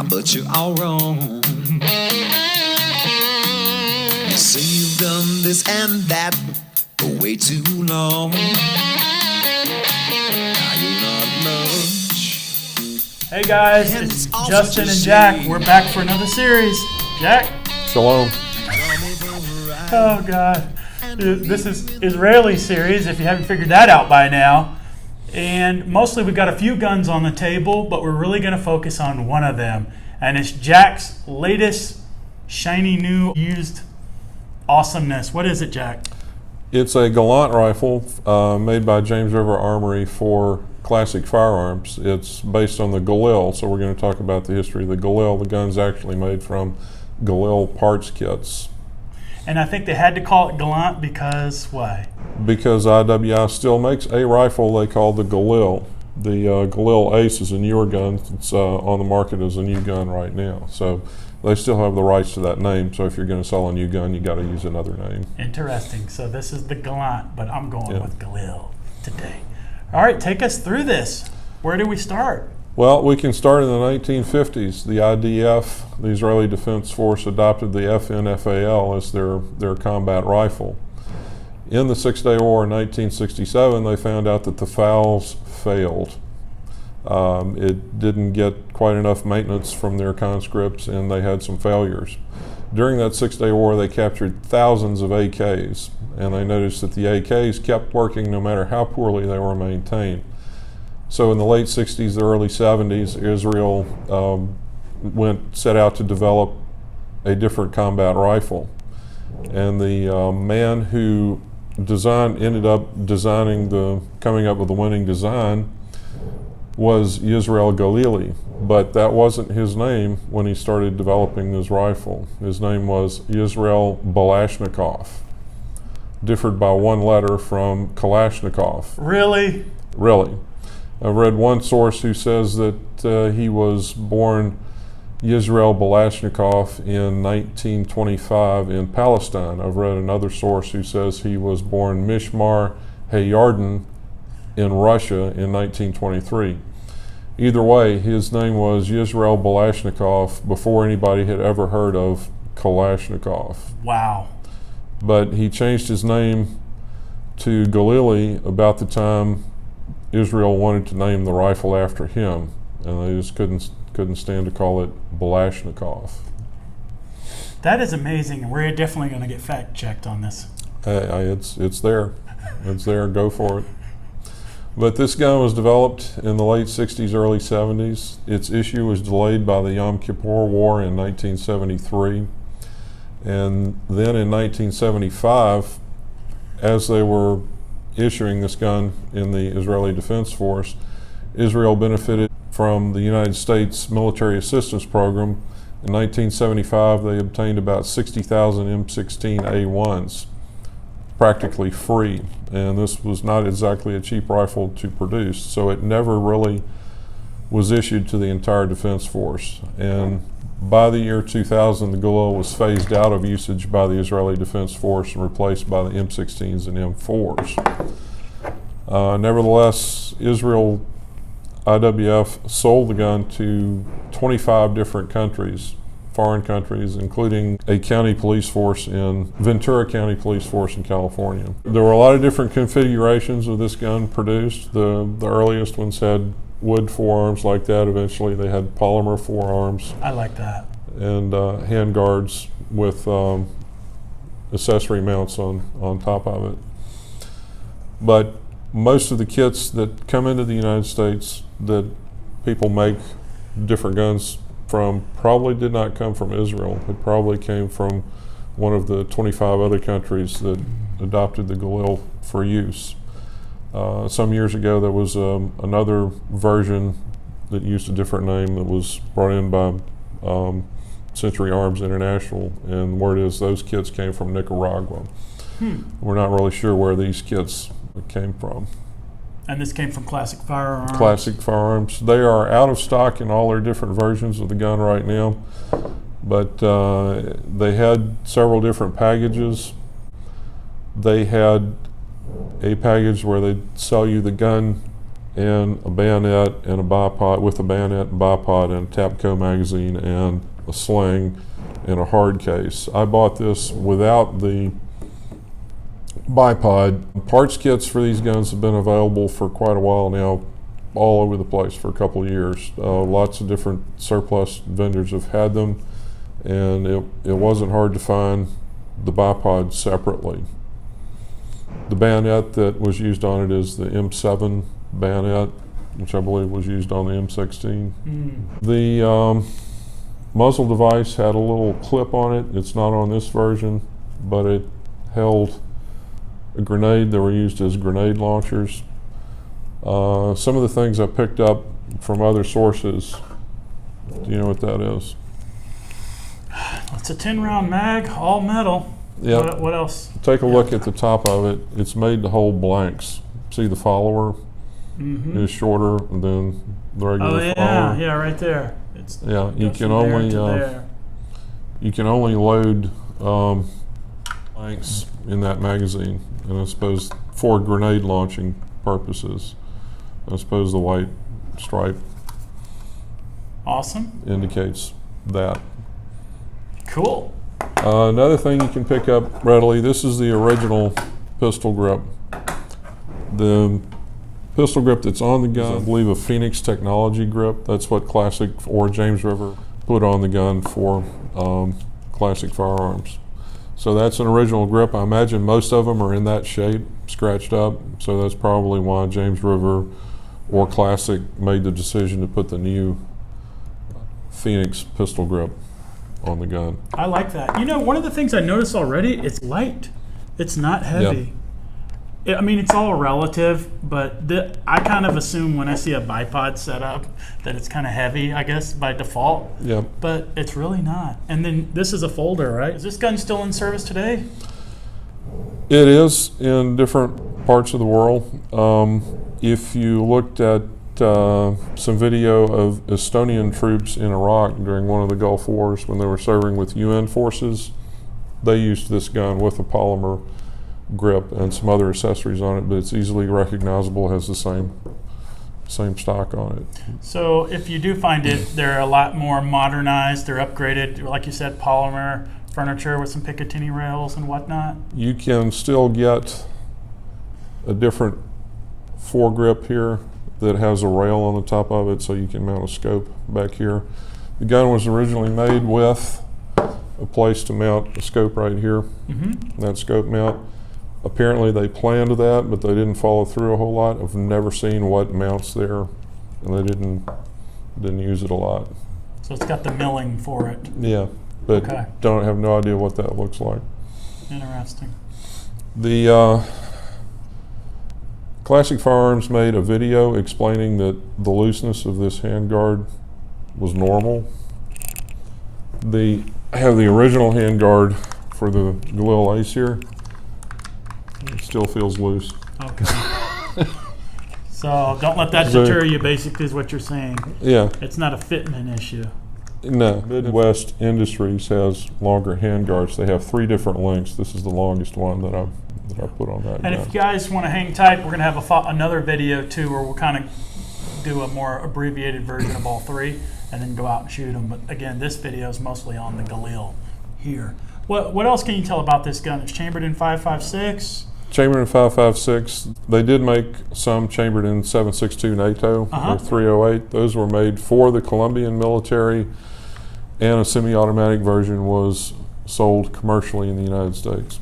but you're all wrong. You say you've done this and that for way too long. Now you're not much. Hey guys, it's Justin and Jack. We're back for another series. Jack? Shalom. Oh God. This is Israeli series, if you haven't figured that out by now. And mostly we've got a few guns on the table, but we're really going to focus on one of them. And it's Jack's latest shiny new used awesomeness. What is it, Jack? It's a Galil rifle made by James River Armory for classic firearms. It's based on the Galil, so we're going to talk about the history of the Galil. The gun's actually made from Galil parts kits. And I think they had to call it Galil because why? Because IWI still makes a rifle they call the Galil. The Galil Ace is a newer gun. It's on the market as a new gun right now. So they still have the rights to that name. So if you're going to sell a new gun, you got to use another name. Interesting. So this is the Galil, but I'm going with Galil today. All right, take us through this. Where do we start? Well, we can start in the 1950s. The IDF, the Israeli Defense Force, adopted the FNFAL as their combat rifle. In the Six-Day War in 1967, they found out that the FALs failed. It didn't get quite enough maintenance from their conscripts, and they had some failures. During that Six-Day War, they captured thousands of AKs, and they noticed that the AKs kept working no matter how poorly they were maintained. So in the late 60s, the early 70s, Israel set out to develop a different combat rifle. And the man who ended up coming up with the winning design was Israeli Galil, but that wasn't his name when he started developing his rifle. His name was Israel Balashnikov, differed by one letter from Kalashnikov. Really? Really. I've read one source who says that he was born Yisrael Balashnikov in 1925 in Palestine. I've read another source who says he was born Mishmar Hayarden in Russia in 1923. Either way, his name was Yisrael Balashnikov before anybody had ever heard of Kalashnikov. Wow. But he changed his name to Galil about the time Israel wanted to name the rifle after him, and they just couldn't stand to call it Balashnikov. That is amazing, and we're definitely going to get fact checked on this. It's there. It's there. Go for it. But this gun was developed in the late 60s, early 70s. Its issue was delayed by the Yom Kippur War in 1973. And then in 1975, as they were issuing this gun in the Israeli Defense Force, Israel benefited from the United States Military Assistance Program. In 1975, they obtained about 60,000 M16A1s, practically free. And this was not exactly a cheap rifle to produce, so it never really was issued to the entire Defense Force. And by the year 2000, the Galil was phased out of usage by the Israeli Defense Force and replaced by the M16s and M4s. Nevertheless, Israel IWF sold the gun to 25 different countries, foreign countries, including a county police force Ventura County Police Force in California. There were a lot of different configurations of this gun produced. The earliest ones had wood forearms like that. Eventually they had polymer forearms. I like that. And hand guards with accessory mounts on top of it. But most of the kits that come into the United States that people make different guns from probably did not come from Israel. It probably came from one of the 25 other countries that adopted the Galil for use. Some years ago there was another version that used a different name that was brought in by Century Arms International, and the word is those kits came from Nicaragua. We're not really sure where these kits came from. And this came from Classic Firearms? Classic Firearms. They are out of stock in all their different versions of the gun right now, but they had several different packages. They had a package where they'd sell you the gun and a bayonet and a bipod, with a bayonet and bipod and a Tapco magazine and a sling and a hard case. I bought this without the bipod. Parts kits for these guns have been available for quite a while now, all over the place for a couple of years. Lots of different surplus vendors have had them, and it wasn't hard to find the bipod separately. The bayonet that was used on it is the M7 bayonet, which I believe was used on the M16. The muzzle device had a little clip on it. It's not on this version, but it held a grenade. They were used as grenade launchers. Some of the things I picked up from other sources, do you know what that is? It's a 10-round mag, all metal. Yeah. What else? Take a look at the top of it. It's made to hold blanks. See the follower is shorter than the regular follower. Yeah, right there. It's You can only load blanks in that magazine, and I suppose for grenade launching purposes. I suppose the white stripe awesome indicates that. Cool. Another thing you can pick up readily, this is the original pistol grip. The pistol grip that's on the gun, I believe a Phoenix Technology grip. That's what Classic or James River put on the gun for Classic firearms. So that's an original grip. I imagine most of them are in that shape, scratched up. So that's probably why James River or Classic made the decision to put the new Phoenix pistol grip on the gun. I like that. You know, one of the things I noticed already, it's light. It's not heavy. I mean, it's all relative, but I kind of assume when I see a bipod setup that it's kind of heavy, I guess, by default. Yeah. But it's really not. And then this is a folder, right? Is this gun still in service today? It is in different parts of the world. If you looked at some video of Estonian troops in Iraq during one of the Gulf Wars when they were serving with UN forces, they used this gun with a polymer grip and some other accessories on it, but it's easily recognizable, has the same stock on it. So if you do find it, they're a lot more modernized, they're upgraded, like you said, polymer furniture with some Picatinny rails and whatnot. You can still get a different foregrip here that has a rail on the top of it, so you can mount a scope back here. The gun was originally made with a place to mount a scope right here, that scope mount. Apparently they planned that, but they didn't follow through a whole lot. I've never seen what mounts there, and they didn't use it a lot. So it's got the milling for it. Yeah, but Okay. don't have no idea what that looks like. Interesting. The Classic Firearms made a video explaining that the looseness of this handguard was normal. I have the original handguard for the Galil Ace here. It still feels loose. Okay. So don't let that deter you, basically, is what you're saying. Yeah. It's not a fitment issue. No, Midwest Industries has longer handguards. They have 3 different lengths. This is the longest one that I put on that gun. And if you guys want to hang tight, we're going to have another video too, where we'll kind of do a more abbreviated version of all 3 and then go out and shoot them. But again, this video is mostly on the Galil here. What else can you tell about this gun? It's chambered in 5.56. Chambered in 5.56. They did make some chambered in 7.62 NATO or 308. Those were made for the Colombian military, and a semi-automatic version was sold commercially in the United States.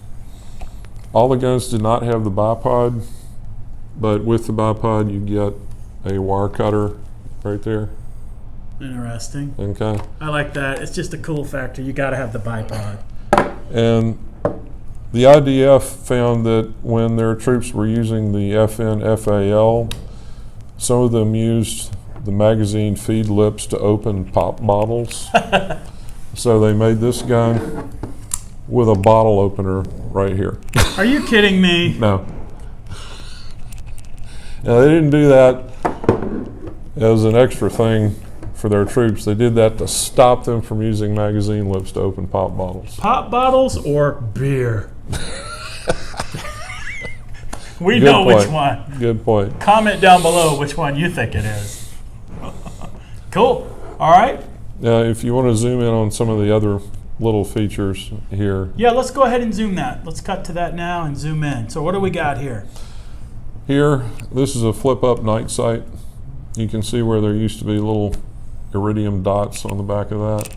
All the guns did not have the bipod, but with the bipod you get a wire cutter right there. Interesting. Okay. I like that. It's just a cool factor. You got to have the bipod. And the IDF found that when their troops were using the FN-FAL, some of them used the magazine feed lips to open pop bottles. So they made this gun with a bottle opener right here. Are you kidding me? No. Now, they didn't do that as an extra thing for their troops. They did that to stop them from using magazine lips to open pop bottles. Pop bottles or beer? We Good know which point. one. Good point. Comment down below which one you think it is. Cool. All right. Now, if you want to zoom in on some of the other little features here. Yeah, let's go ahead and zoom that. Let's cut to that now and zoom in. So what do we got here? Here, this is a flip-up night sight. You can see where there used to be little iridium dots on the back of that.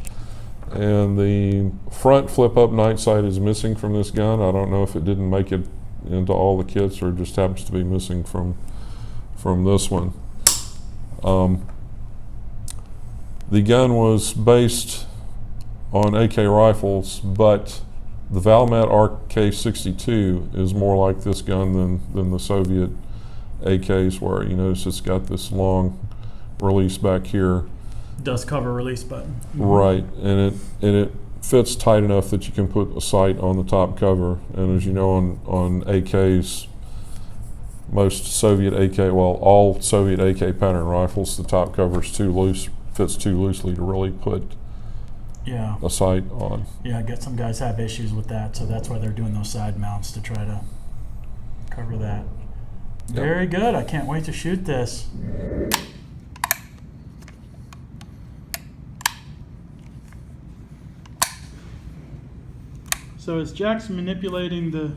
And the front flip-up night sight is missing from this gun. I don't know if it didn't make it into all the kits or just happens to be missing from this one. The gun was based on AK rifles, but the Valmet RK-62 is more like this gun than the Soviet AKs were. You notice it's got this long release back here. Dust cover release button. Right, and it fits tight enough that you can put a sight on the top cover. And as you know, on AKs, most Soviet AK, well, all Soviet AK pattern rifles, the top cover is too loose, fits too loosely to really put a sight on. Yeah, I guess some guys have issues with that, so that's why they're doing those side mounts to try to cover that. Yep. Very good. I can't wait to shoot this. So as Jack's manipulating the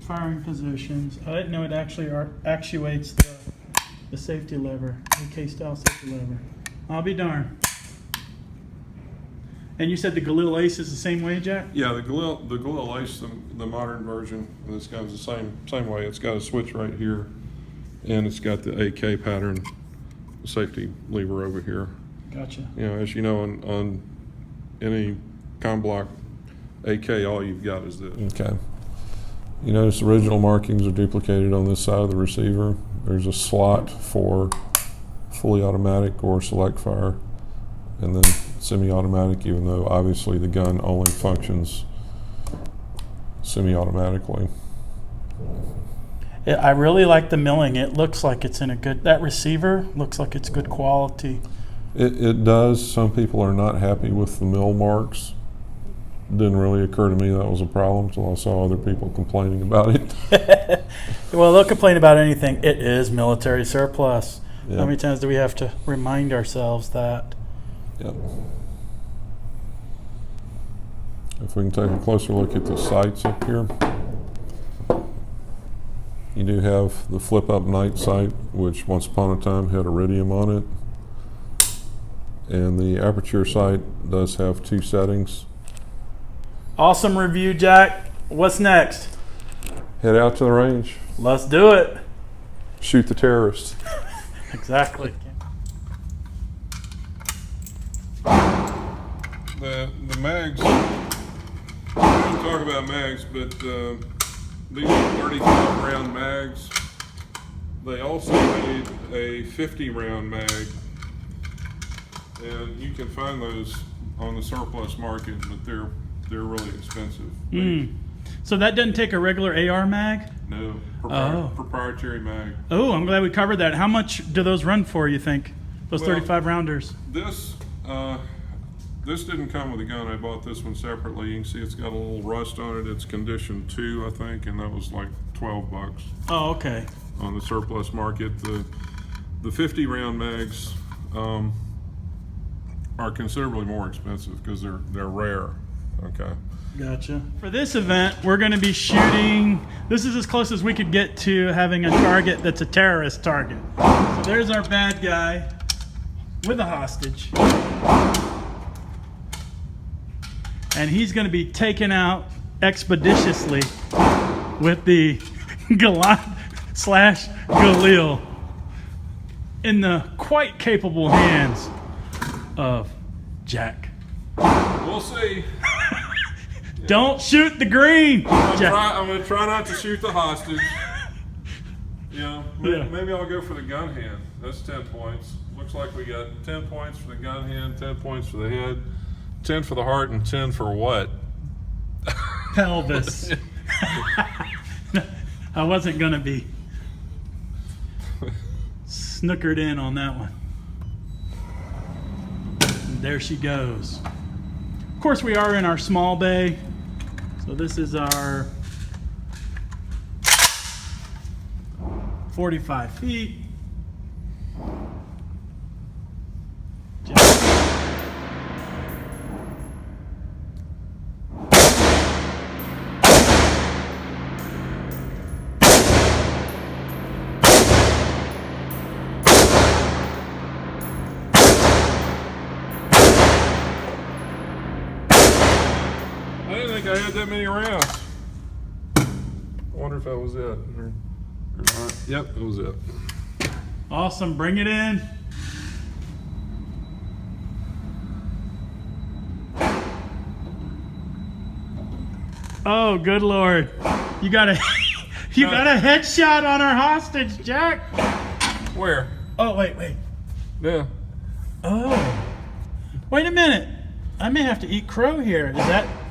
firing positions, I didn't know it actually actuates the safety lever, AK style safety lever. I'll be darned. And you said the Galil Ace is the same way, Jack? Yeah, the Galil Ace, the modern version of this gun's the same way. It's got a switch right here, and it's got the AK pattern safety lever over here. Gotcha. You know, as you know, on any com block AK, all you've got is this. Okay. You notice original markings are duplicated on this side of the receiver. There's a slot for fully automatic or select fire, and then semi-automatic, even though obviously the gun only functions semi-automatically. I really like the milling. It looks like it's in a good, that receiver looks like it's good quality. It does. Some people are not happy with the mill marks. Didn't really occur to me that was a problem until I saw other people complaining about it. Well, they'll complain about anything. It is military surplus. Yep. How many times do we have to remind ourselves that? Yep. If we can take a closer look at the sights up here. You do have the flip-up night sight, which once upon a time had iridium on it. And the aperture sight does have 2 settings. Awesome review, Jack. What's next? Head out to the range. Let's do it. Shoot the terrorists. Exactly. The mags, we don't talk about mags, but these are 35 round mags. They also made a 50 round mag, and you can find those on the surplus market, but they're really expensive. So that doesn't take a regular AR mag? No, proprietary mag. Oh, I'm glad we covered that. How much do those run for, you think? Those 35 rounders? This didn't come with a gun. I bought this one separately. You can see it's got a little rust on it. It's condition 2, I think, and that was like 12 bucks. Oh, okay. On the surplus market. The 50 round mags are considerably more expensive because they're rare. Okay. Gotcha. For this event, we're going to be shooting. This is as close as we could get to having a target that's a terrorist target. So there's our bad guy with a hostage. And he's going to be taken out expeditiously with the Galil in the quite capable hands of Jack. We'll see. Don't shoot the green. I'm going to try not to shoot the hostage. Maybe I'll go for the gun hand. That's 10 points. Looks like we got 10 points for the gun hand, 10 points for the head, 10 for the heart, and 10 for what? Pelvis. I wasn't going to be snookered in on that one. And there she goes. Of course, we are in our small bay. So this is our 45 feet. I didn't think I had that many rounds. I wonder if that was it. Or not. Yep, that was it. Awesome, bring it in. Oh, good Lord. You got a headshot on our hostage, Jack. Where? Oh, wait. Yeah. Oh. Wait a minute. I may have to eat crow here.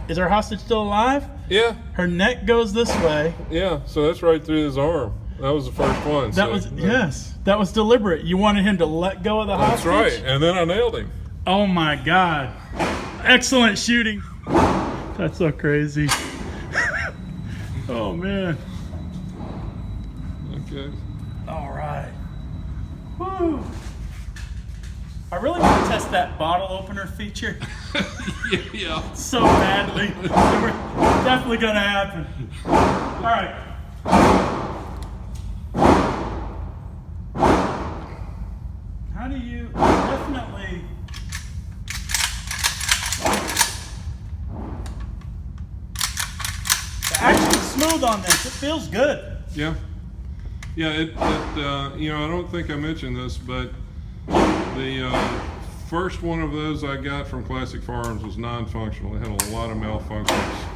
Is our hostage still alive? Yeah. Her neck goes this way. Yeah. So that's right through his arm. That was the first one. Yes. That was deliberate. You wanted him to let go of the hostage? That's right. And then I nailed him. Oh my God. Excellent shooting. That's so crazy. Oh man. Okay. All right. Woo. I really want to test that bottle opener feature Yeah. so badly. It's definitely going to happen. All right. How do you definitely... The action's smooth on this. It feels good. Yeah. Yeah. I don't think I mentioned this, but the first one of those I got from Classic Farms was non-functional. It had a lot of malfunctions.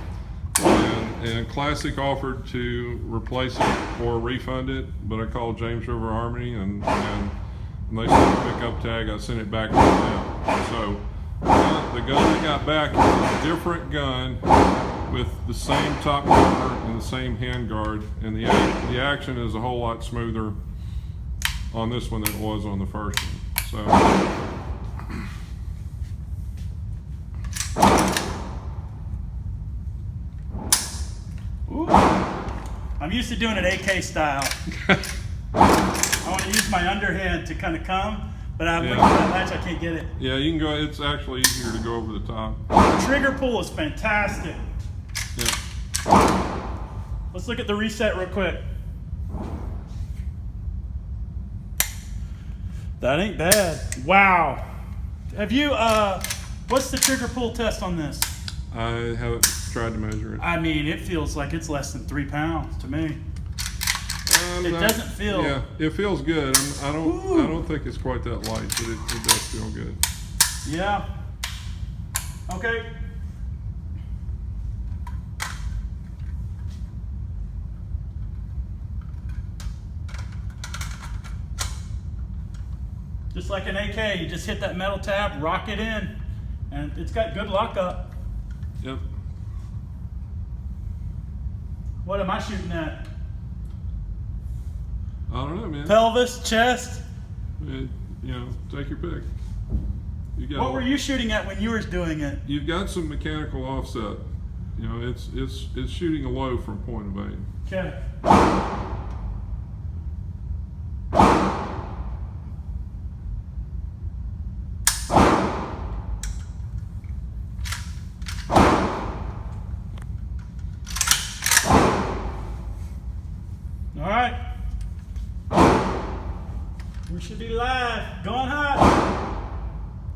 And Classic offered to replace it or refund it, but I called James River Armory and they sent a pickup tag. I sent it back to them. So the gun I got back is a different gun with the same top cover and the same handguard, and the action is a whole lot smoother on this one than it was on the first one. So. Ooh. I'm used to doing it AK style. I want to use my underhand to kind of come, but I'm looking at that latch, I can't get it. Yeah, you can go. It's actually easier to go over the top. The trigger pull is fantastic. Yeah. Let's look at the reset real quick. That ain't bad. Wow. Have you, what's the trigger pull test on this? I haven't tried to measure it. I mean, it feels like it's less than 3 pounds to me. It doesn't feel. Yeah, it feels good. I don't think it's quite that light, but it does feel good. Yeah. Okay. Just like an AK, you just hit that metal tab, rock it in, and it's got good lockup. Yep. What am I shooting at? I don't know, man. Pelvis, chest? Take your pick. What were you shooting at when you were doing it? You've got some mechanical offset. It's shooting a low from point of aim. Okay. All right. We should be live. Going hot.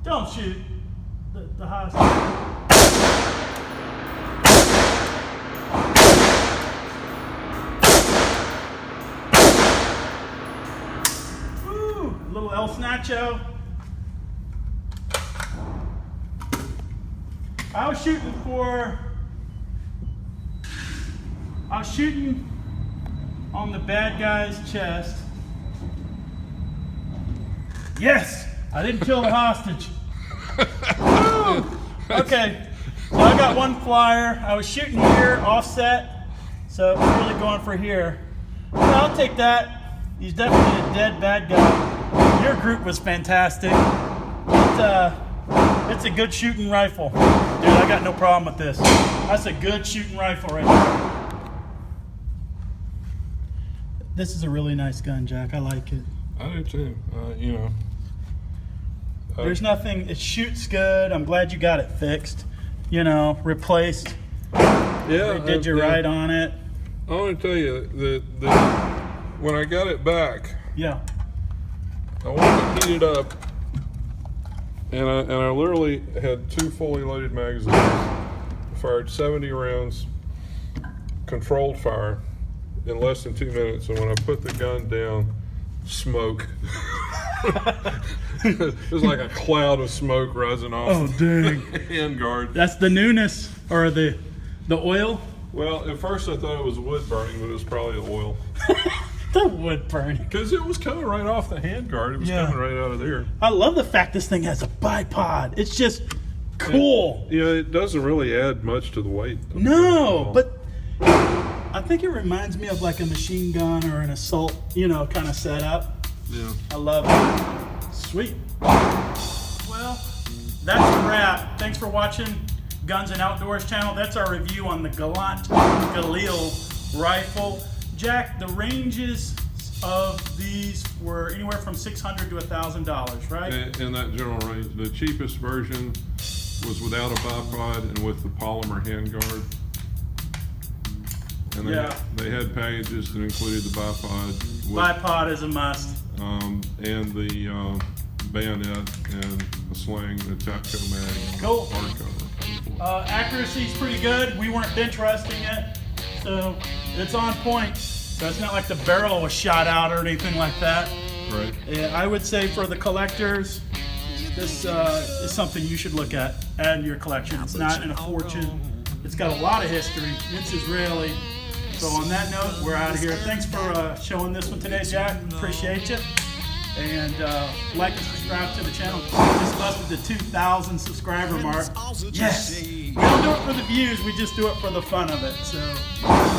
Don't shoot the hostage. Woo! A little El Snacho. I was shooting on the bad guy's chest. Yes! I didn't kill the hostage. Okay, so I got one flyer. I was shooting here, offset, so I'm really going for here. Yeah, I'll take that. He's definitely a dead bad guy. Your group was fantastic. It's a good shooting rifle. Dude, I got no problem with this. That's a good shooting rifle right there. This is a really nice gun, Jack. I like it. I do too. You know. There's nothing. It shoots good. I'm glad you got it fixed. You know, replaced. Yeah. They did you right on it. I want to tell you that when I got it back, Yeah. I wanted to heat it up, and I literally had 2 fully loaded magazines, fired 70 rounds, controlled fire in less than 2 minutes, and when I put the gun down, smoke. It was like a cloud of smoke rising off. Oh, dang. the handguard. That's the newness, or the oil. Well, at first I thought it was wood burning, but it was probably oil. The wood burning. Because it was coming right off the handguard. It was Yeah. coming right out of there. I love the fact this thing has a bipod. It's just cool. Yeah, it doesn't really add much to the weight. No, but I think it reminds me of like a machine gun or an assault, kind of setup. Yeah. I love it. Sweet. Well, that's a wrap. Thanks for watching Guns and Outdoors channel. That's our review on the Galil rifle. Jack, the ranges of these were anywhere from $600 to $1,000, right? In that general range. The cheapest version was without a bipod and with the polymer handguard. And they had packages that included the bipod. Bipod is a must. And the bayonet and the sling, the Tapco mag, Cool. hardcover. Accuracy is pretty good. We weren't bench resting it, so it's on point. So it's not like the barrel was shot out or anything like that. Right. Yeah, I would say for the collectors, this is something you should look at, add to your collection. It's not in a fortune. It's got a lot of history. It's Israeli. So on that note, we're out of here. Thanks for showing this one today, Jack. Appreciate you. And like and subscribe to the channel. Just busted the 2,000 subscriber mark. Yes. We don't do it for the views. We just do it for the fun of it. So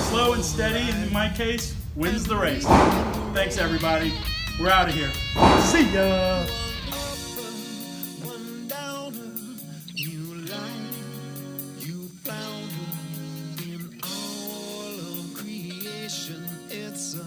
slow and steady, and in my case, wins the race. Thanks, everybody. We're out of here. See ya. One down, new life you found in all of creation. It's a